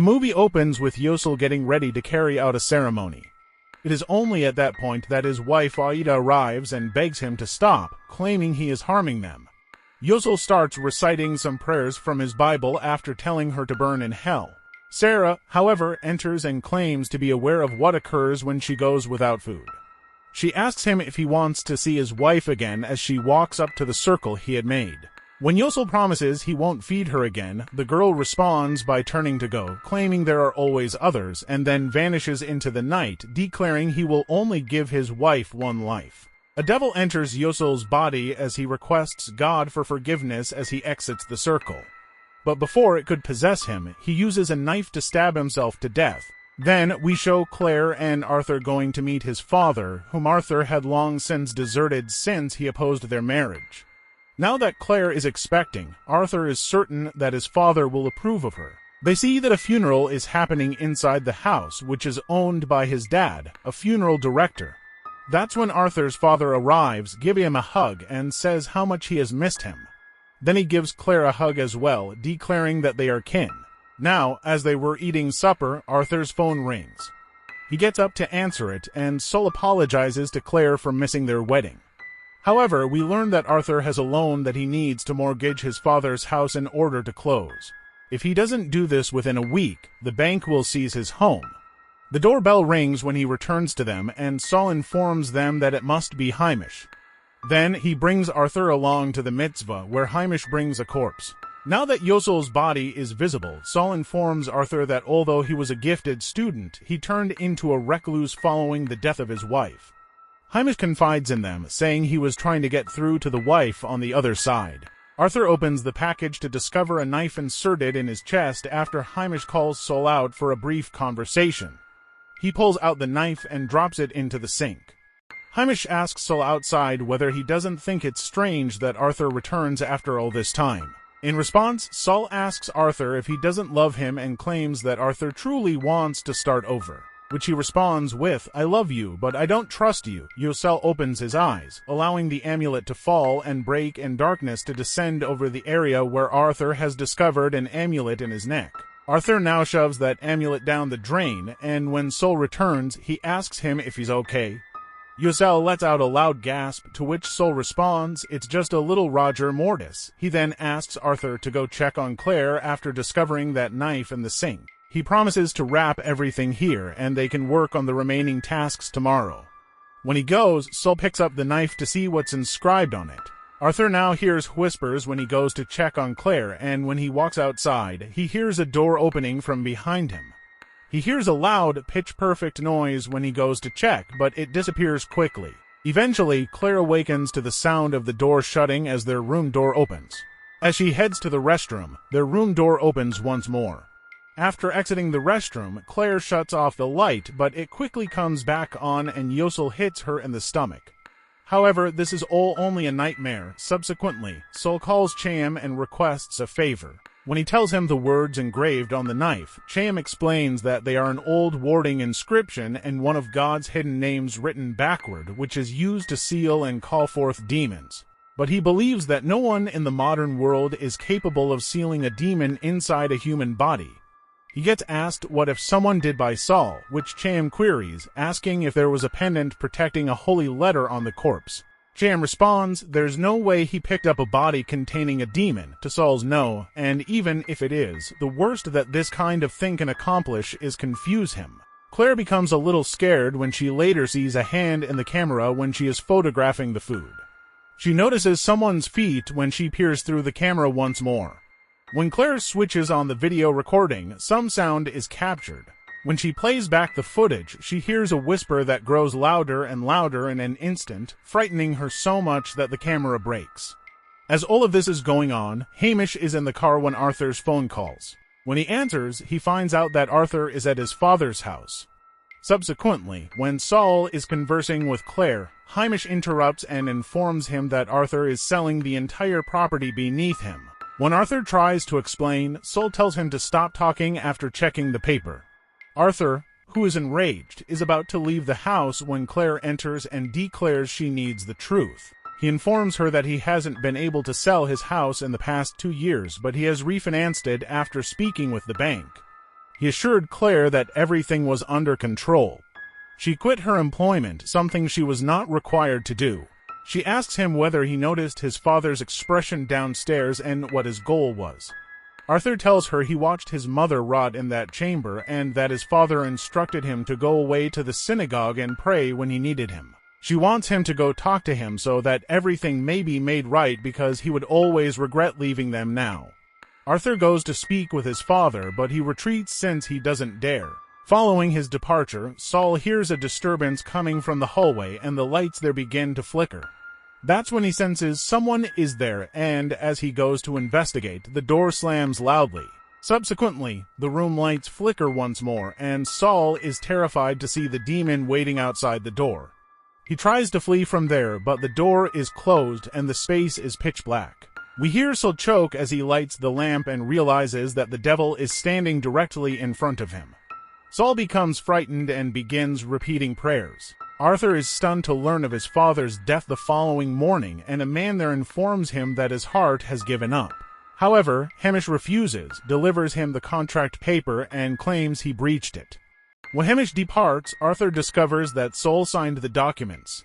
The movie opens with Yosel getting ready to carry out a ceremony. It is only at that point that his wife Aida arrives and begs him to stop, claiming he is harming them. Yosel starts reciting some prayers from his Bible after telling her to burn in hell. Sarah, however, enters and claims to be aware of what occurs when she goes without food. She asks him if he wants to see his wife again as she walks up to the circle he had made. When Yosel promises he won't feed her again, the girl responds by turning to go, claiming there are always others, and then vanishes into the night, declaring he will only give his wife one life. A devil enters Yosel's body as he requests God for forgiveness as he exits the circle. But before it could possess him, he uses a knife to stab himself to death. Then we show Claire and Arthur going to meet his father, whom Arthur had long since deserted since he opposed their marriage. Now that Claire is expecting, Arthur is certain that his father will approve of her. They see that a funeral is happening inside the house, which is owned by his dad, a funeral director. That's when Arthur's father arrives, giving him a hug, and says how much he has missed him. Then he gives Claire a hug as well, declaring that they are kin. Now, as they were eating supper, Arthur's phone rings. He gets up to answer it, and Sol apologizes to Claire for missing their wedding. However, we learn that Arthur has a loan that he needs to mortgage his father's house in order to close. If he doesn't do this within a week, the bank will seize his home. The doorbell rings when he returns to them, and Sol informs them that it must be Hamish. Then he brings Arthur along to the mitzvah, where Hamish brings a corpse. Now that Yosel's body is visible, Sol informs Arthur that although he was a gifted student, he turned into a recluse following the death of his wife. Hamish confides in them, saying he was trying to get through to the wife on the other side. Arthur opens the package to discover a knife inserted in his chest after Hamish calls Sol out for a brief conversation. He pulls out the knife and drops it into the sink. Hamish asks Sol outside whether he doesn't think it's strange that Arthur returns after all this time. In response, Sol asks Arthur if he doesn't love him and claims that Arthur truly wants to start over, which he responds with, "I love you, but I don't trust you." Yosel opens his eyes, allowing the amulet to fall and break and darkness to descend over the area where Arthur has discovered an amulet in his neck. Arthur now shoves that amulet down the drain, and when Sol returns, he asks him if he's okay. Yosel lets out a loud gasp, to which Sol responds, "It's just a little Roger Mortis." He then asks Arthur to go check on Claire after discovering that knife in the sink. He promises to wrap everything here, and they can work on the remaining tasks tomorrow. When he goes, Sol picks up the knife to see what's inscribed on it. Arthur now hears whispers when he goes to check on Claire, and when he walks outside, he hears a door opening from behind him. He hears a loud, pitch-perfect noise when he goes to check, but it disappears quickly. Eventually, Claire awakens to the sound of the door shutting as their room door opens. As she heads to the restroom, their room door opens once more. After exiting the restroom, Claire shuts off the light, but it quickly comes back on and Yosel hits her in the stomach. However, this is all only a nightmare. Subsequently, Sol calls Chaim and requests a favor. When he tells him the words engraved on the knife, Chaim explains that they are an old warding inscription and one of God's hidden names written backward, which is used to seal and call forth demons. But he believes that no one in the modern world is capable of sealing a demon inside a human body. He gets asked what if someone did by Sol, which Chaim queries, asking if there was a pendant protecting a holy letter on the corpse. Chaim responds, there's no way he picked up a body containing a demon, to Sol's no, and even if it is, the worst that this kind of thing can accomplish is confuse him. Claire becomes a little scared when she later sees a hand in the camera when she is photographing the food. She notices someone's feet when she peers through the camera once more. When Claire switches on the video recording, some sound is captured. When she plays back the footage, she hears a whisper that grows louder and louder in an instant, frightening her so much that the camera breaks. As all of this is going on, Hamish is in the car when Arthur's phone calls. When he answers, he finds out that Arthur is at his father's house. Subsequently, when Sol is conversing with Claire, Hamish interrupts and informs him that Arthur is selling the entire property beneath him. When Arthur tries to explain, Sol tells him to stop talking after checking the paper. Arthur, who is enraged, is about to leave the house when Claire enters and declares she needs the truth. He informs her that he hasn't been able to sell his house in the past 2 years, but he has refinanced it after speaking with the bank. He assured Claire that everything was under control. She quit her employment, something she was not required to do. She asks him whether he noticed his father's expression downstairs and what his goal was. Arthur tells her he watched his mother rot in that chamber and that his father instructed him to go away to the synagogue and pray when he needed him. She wants him to go talk to him so that everything may be made right because he would always regret leaving them now. Arthur goes to speak with his father, but he retreats since he doesn't dare. Following his departure, Saul hears a disturbance coming from the hallway and the lights there begin to flicker. That's when he senses someone is there, and as he goes to investigate, the door slams loudly. Subsequently, the room lights flicker once more, and Saul is terrified to see the demon waiting outside the door. He tries to flee from there, but the door is closed and the space is pitch black. We hear Saul choke as he lights the lamp and realizes that the devil is standing directly in front of him. Saul becomes frightened and begins repeating prayers. Arthur is stunned to learn of his father's death the following morning, and a man there informs him that his heart has given up. However, Hamish refuses, delivers him the contract paper, and claims he breached it. When Hamish departs, Arthur discovers that Saul signed the documents.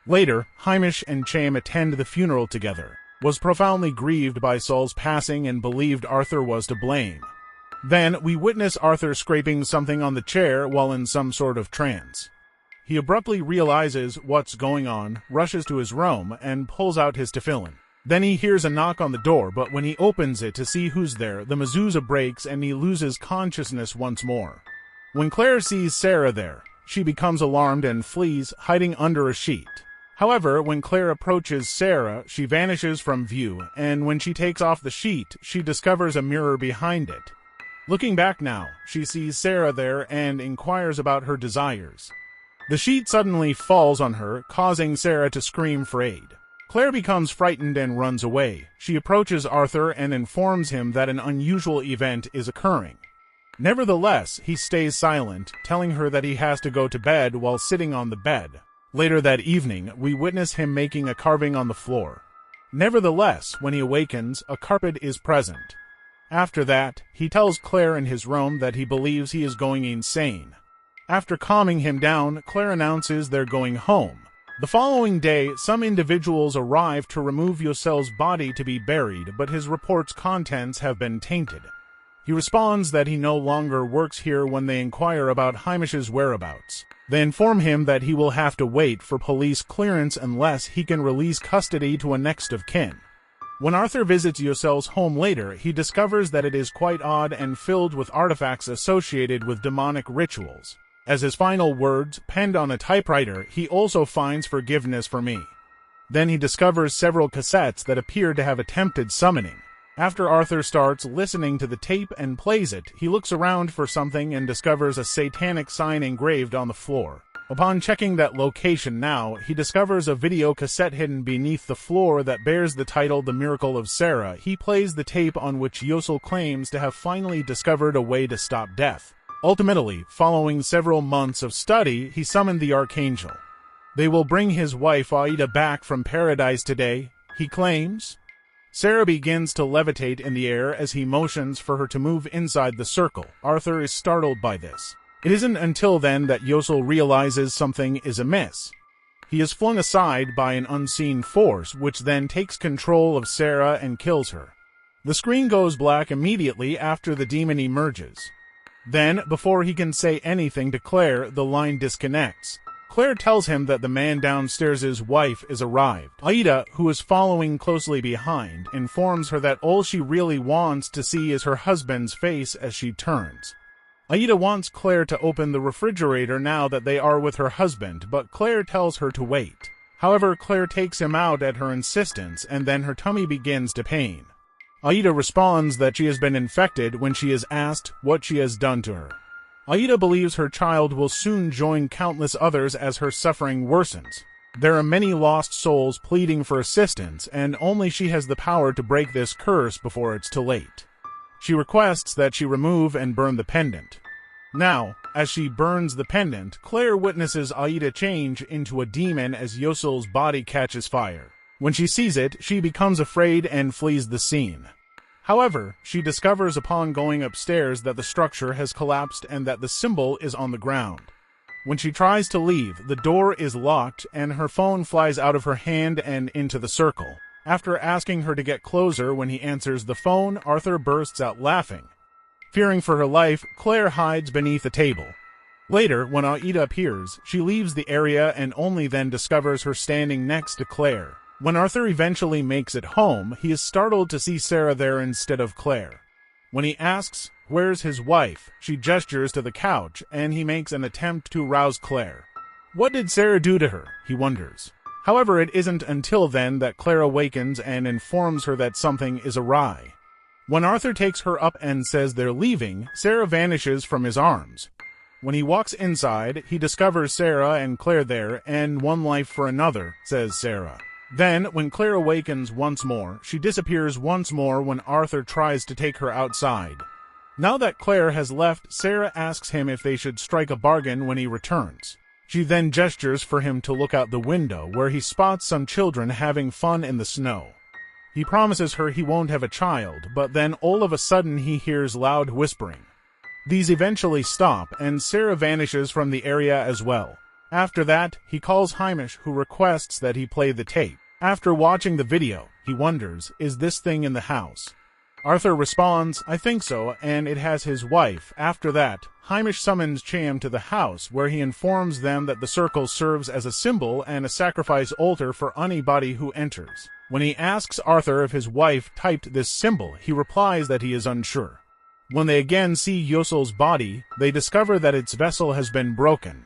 Later, Hamish and Chaim attend the funeral together, was profoundly grieved by Saul's passing and believed Arthur was to blame. Then, we witness Arthur scraping something on the chair while in some sort of trance. He abruptly realizes what's going on, rushes to his room, and pulls out his tefillin. Then he hears a knock on the door, but when he opens it to see who's there, the mezuzah breaks and he loses consciousness once more. When Claire sees Sarah there, she becomes alarmed and flees, hiding under a sheet. However, when Claire approaches Sarah, she vanishes from view, and when she takes off the sheet, she discovers a mirror behind it. Looking back now, she sees Sarah there and inquires about her desires. The sheet suddenly falls on her, causing Sarah to scream for aid. Claire becomes frightened and runs away. She approaches Arthur and informs him that an unusual event is occurring. Nevertheless, he stays silent, telling her that he has to go to bed while sitting on the bed. Later that evening, we witness him making a carving on the floor. Nevertheless, when he awakens, a carpet is present. After that, he tells Claire in his room that he believes he is going insane. After calming him down, Claire announces they're going home. The following day, some individuals arrive to remove Yosel's body to be buried, but his report's contents have been tainted. He responds that he no longer works here when they inquire about Hamish's whereabouts. They inform him that he will have to wait for police clearance unless he can release custody to a next of kin. When Arthur visits Yosel's home later, he discovers that it is quite odd and filled with artifacts associated with demonic rituals. As his final words, penned on a typewriter, he also finds forgiveness for me. Then he discovers several cassettes that appear to have attempted summoning. After Arthur starts listening to the tape and plays it, he looks around for something and discovers a satanic sign engraved on the floor. Upon checking that location now, he discovers a video cassette hidden beneath the floor that bears the title The Miracle of Sarah. He plays the tape on which Yosel claims to have finally discovered a way to stop death. Ultimately, following several months of study, he summoned the archangel. They will bring his wife Aida back from paradise today, he claims. Sarah begins to levitate in the air as he motions for her to move inside the circle. Arthur is startled by this. It isn't until then that Yosel realizes something is amiss. He is flung aside by an unseen force, which then takes control of Sarah and kills her. The screen goes black immediately after the demon emerges. Then, before he can say anything to Claire, the line disconnects. Claire tells him that the man downstairs' wife is arrived. Aida, who is following closely behind, informs her that all she really wants to see is her husband's face as she turns. Aida wants Claire to open the refrigerator now that they are with her husband, but Claire tells her to wait. However, Claire takes him out at her insistence, and then her tummy begins to pain. Aida responds that she has been infected when she is asked what she has done to her. Aida believes her child will soon join countless others as her suffering worsens. There are many lost souls pleading for assistance, and only she has the power to break this curse before it's too late. She requests that she remove and burn the pendant. Now, as she burns the pendant, Claire witnesses Aida change into a demon as Yosel's body catches fire. When she sees it, she becomes afraid and flees the scene. However, she discovers upon going upstairs that the structure has collapsed and that the symbol is on the ground. When she tries to leave, the door is locked and her phone flies out of her hand and into the circle. After asking her to get closer when he answers the phone, Arthur bursts out laughing. Fearing for her life, Claire hides beneath a table. Later, when Aida appears, she leaves the area and only then discovers her standing next to Claire. When Arthur eventually makes it home, he is startled to see Sarah there instead of Claire. When he asks, "Where's his wife?" she gestures to the couch, and he makes an attempt to rouse Claire. What did Sarah do to her? He wonders. However, it isn't until then that Claire awakens and informs her that something is awry. When Arthur takes her up and says they're leaving, Sarah vanishes from his arms. When he walks inside, he discovers Sarah and Claire there, and one life for another, says Sarah. Then, when Claire awakens once more, she disappears once more when Arthur tries to take her outside. Now that Claire has left, Sarah asks him if they should strike a bargain when he returns. She then gestures for him to look out the window, where he spots some children having fun in the snow. He promises her he won't have a child, but then all of a sudden he hears loud whispering. These eventually stop, and Sarah vanishes from the area as well. After that, he calls Hamish, who requests that he play the tape. After watching the video, he wonders, is this thing in the house? Arthur responds, I think so, and it has his wife. After that, Hamish summons Chaim to the house, where he informs them that the circle serves as a symbol and a sacrifice altar for anybody who enters. When he asks Arthur if his wife typed this symbol, he replies that he is unsure. When they again see Yosel's body, they discover that its vessel has been broken.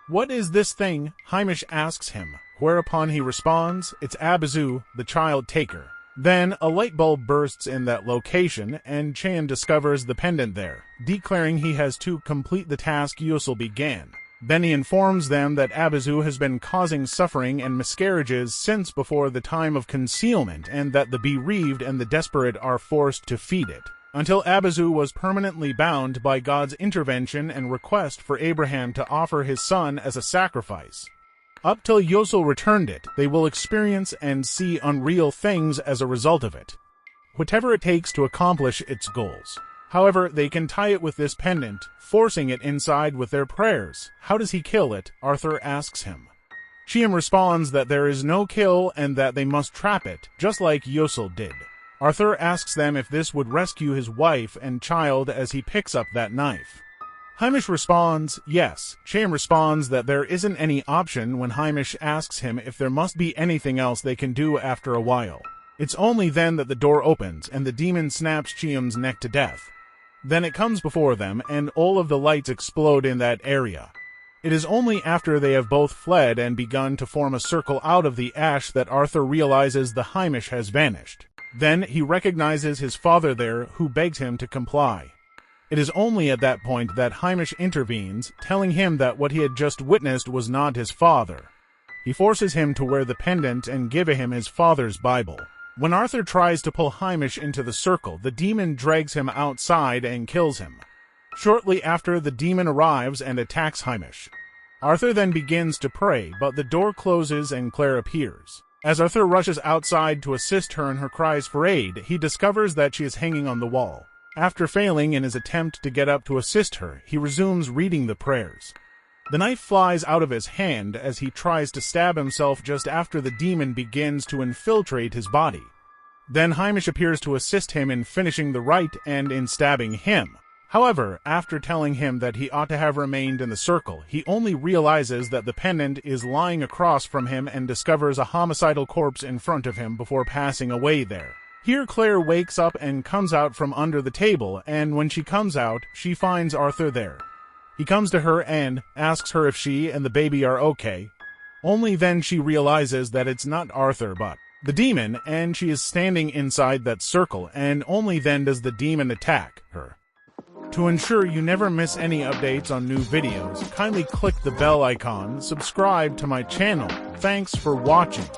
What is this thing? Hamish asks him, whereupon he responds, it's Abizu, the child taker. Then a light bulb bursts in that location, and Chaim discovers the pendant there, declaring he has to complete the task Yosel began. Then he informs them that Abizu has been causing suffering and miscarriages since before the time of concealment, and that the bereaved and the desperate are forced to feed it, until Abizu was permanently bound by God's intervention and request for Abraham to offer his son as a sacrifice. Up till Yosel returned it, they will experience and see unreal things as a result of it, whatever it takes to accomplish its goals. However, they can tie it with this pendant, forcing it inside with their prayers. How does he kill it? Arthur asks him. Chaim responds that there is no kill and that they must trap it, just like Yosel did. Arthur asks them if this would rescue his wife and child as he picks up that knife. Hamish responds, yes. Chaim responds that there isn't any option when Hamish asks him if there must be anything else they can do after a while. It's only then that the door opens and the demon snaps Chaim's neck to death. Then it comes before them and all of the lights explode in that area. It is only after they have both fled and begun to form a circle out of the ash that Arthur realizes the Hamish has vanished. Then he recognizes his father there, who begs him to comply. It is only at that point that Hamish intervenes, telling him that what he had just witnessed was not his father. He forces him to wear the pendant and give him his father's Bible. When Arthur tries to pull Hamish into the circle, the demon drags him outside and kills him. Shortly after, the demon arrives and attacks Hamish. Arthur then begins to pray, but the door closes and Claire appears. As Arthur rushes outside to assist her in her cries for aid, he discovers that she is hanging on the wall. After failing in his attempt to get up to assist her, he resumes reading the prayers. The knife flies out of his hand as he tries to stab himself just after the demon begins to infiltrate his body. Then Hamish appears to assist him in finishing the rite and in stabbing him. However, after telling him that he ought to have remained in the circle, he only realizes that the pendant is lying across from him and discovers a homicidal corpse in front of him before passing away there. Here Claire wakes up and comes out from under the table, and when she comes out, she finds Arthur there. He comes to her and asks her if she and the baby are okay. Only then she realizes that it's not Arthur but the demon, and she is standing inside that circle, and only then does the demon attack her. To ensure you never miss any updates on new videos, kindly click the bell icon, subscribe to my channel. Thanks for watching.